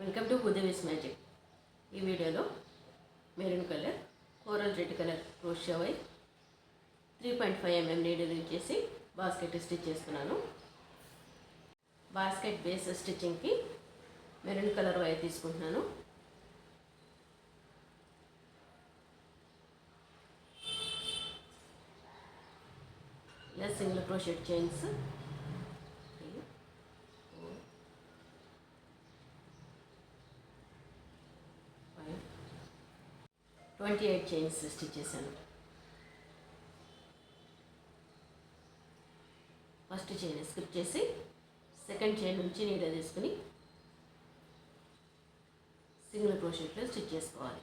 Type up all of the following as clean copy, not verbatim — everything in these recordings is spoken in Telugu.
Welcome to భూదేవిస్ magic. ఈ వీడియోలో maroon colour, coral red colour crochet wire 3.5 mm needle use చేసి బాస్కెట్ స్టిచ్ చేస్తున్నాను. బాస్కెట్ బేస్ స్టిచ్చింగ్కి మెరూన్ కలర్ వైర్ తీసుకుంటున్నాను. ఇలా single crochet chains 28 chains stitch చేశాను. ఫస్ట్ చైన్ స్కిప్ చేసి సెకండ్ చైన్ నుంచి నీడల్ తీసుకుని సింగిల్ క్రోషెట్లో స్టిచ్ చేసుకోవాలి.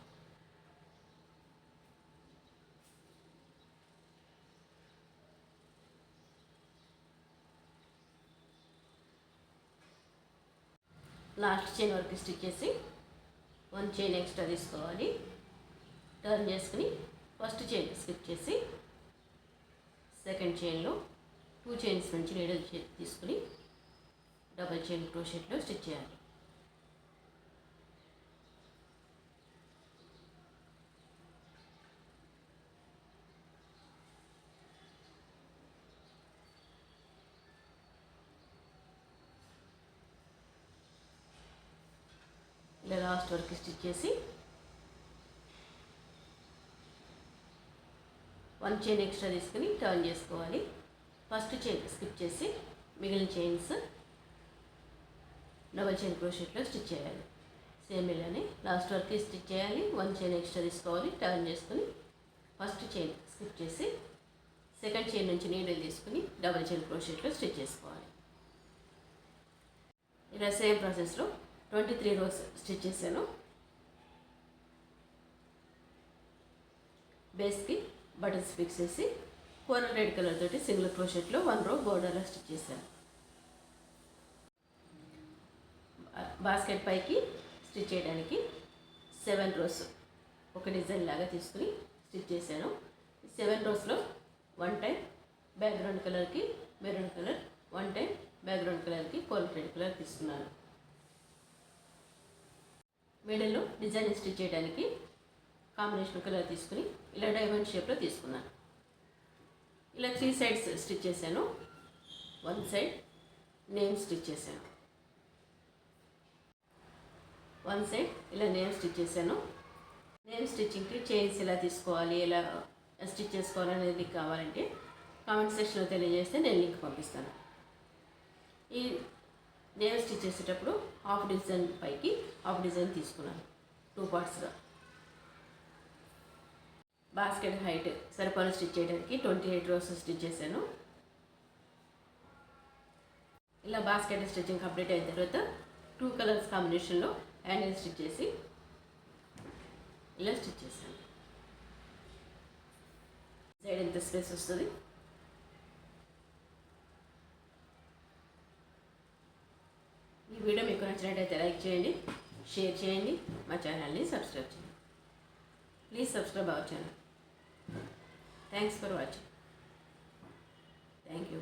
లాస్ట్ చైన్ వరకు స్టిచ్ చేసి 1 చైన్ ఎక్స్ట్రా తీసుకోవాలి. టర్న్ చేసుకుని ఫస్ట్ చైన్ స్కిప్ చేసి సెకండ్ చైన్లో 2 చైన్స్ నుంచి నీడల్ తీసుకుని డబల్ చైన్ క్రోషెట్లో స్టిచ్ చేయాలి. ఇలా లాస్ట్ వరకు స్టిచ్ చేసి 1 చైన్ ఎక్స్ట్రా తీసుకుని టర్న్ చేసుకోవాలి. ఫస్ట్ చైన్ స్కిప్ చేసి మిగిలిన చైన్స్ డబల్ చైన్ క్రోషెట్లో స్టిచ్ చేయాలి. సేమ్ ఇలానే లాస్ట్ వరకు స్టిచ్ చేయాలి. 1 చైన్ ఎక్స్ట్రా తీసుకోవాలి. టర్న్ చేసుకుని ఫస్ట్ చైన్ స్కిప్ చేసి సెకండ్ చైన్ నుంచి నీడిల్ తీసుకుని డబల్ చైన్ క్రోషెట్లో స్టిచ్ చేసుకోవాలి. ఇలా సేమ్ ప్రాసెస్లో 23 రోస్ స్టిచ్ చేశాను. బేస్కి బటన్స్ ఫిక్స్ చేసి కోరల్ రెడ్ కలర్ తోటి సింగిల్ క్రోషెట్లో 1 రో బోర్డర్లో స్టిచ్ చేశాను. బాస్కెట్ పైకి స్టిచ్ చేయడానికి 7 రోస్ ఒక డిజైన్ లాగా తీసుకుని స్టిచ్ చేశాను. 7 రోస్లో 1 టైం బ్యాక్గ్రౌండ్ కలర్కి మెరూన్ కలర్, 1 టైం బ్యాక్గ్రౌండ్ కలర్కి కోరల్ రెడ్ కలర్ తీసుకున్నాను. మిడిల్లో డిజైన్ స్టిచ్ చేయడానికి కాంబినేషన్ కలర్ తీసుకుని ఇలా డైమండ్ షేప్లో తీసుకున్నాను. ఇలా 3 సైడ్స్ స్టిచ్ చేశాను. 1 సైడ్ నేమ్ స్టిచ్ చేశాను. 1 సైడ్ ఇలా నేమ్ స్టిచ్ చేశాను. నేమ్ స్టిచ్చింగ్కి చైన్స్ ఎలా తీసుకోవాలి, ఎలా స్టిచ్ చేసుకోవాలనేది కావాలంటే కామెంట్ సెక్షన్లో తెలియజేస్తే నేను లింక్ పంపిస్తాను. ఈ నేమ్ స్టిచ్ చేసేటప్పుడు హాఫ్ డిజైన్ పైకి హాఫ్ డిజైన్ తీసుకున్నాను 2 పార్ట్స్గా. బాస్కెట్ హైట్ సరిపడా స్టిచ్ చేయడానికి 28 రోస్ స్టిచ్ చేశాను. ఇలా బాస్కెట్ స్టిచ్చింగ్ కంప్లీట్ అయిన తర్వాత 2 కలర్స్ కాంబినేషన్లో హ్యాండిల్ స్టిచ్ చేసి ఇలా స్టిచ్ చేశాను. సైడ్ ఎంత స్పేస్ వస్తుంది. ఈ వీడియో మీకు నచ్చినట్టయితే లైక్ చేయండి, షేర్ చేయండి, మా ఛానల్ని సబ్స్క్రైబ్ చేయండి. Please subscribe our channel. Thanks for watching. Thank you.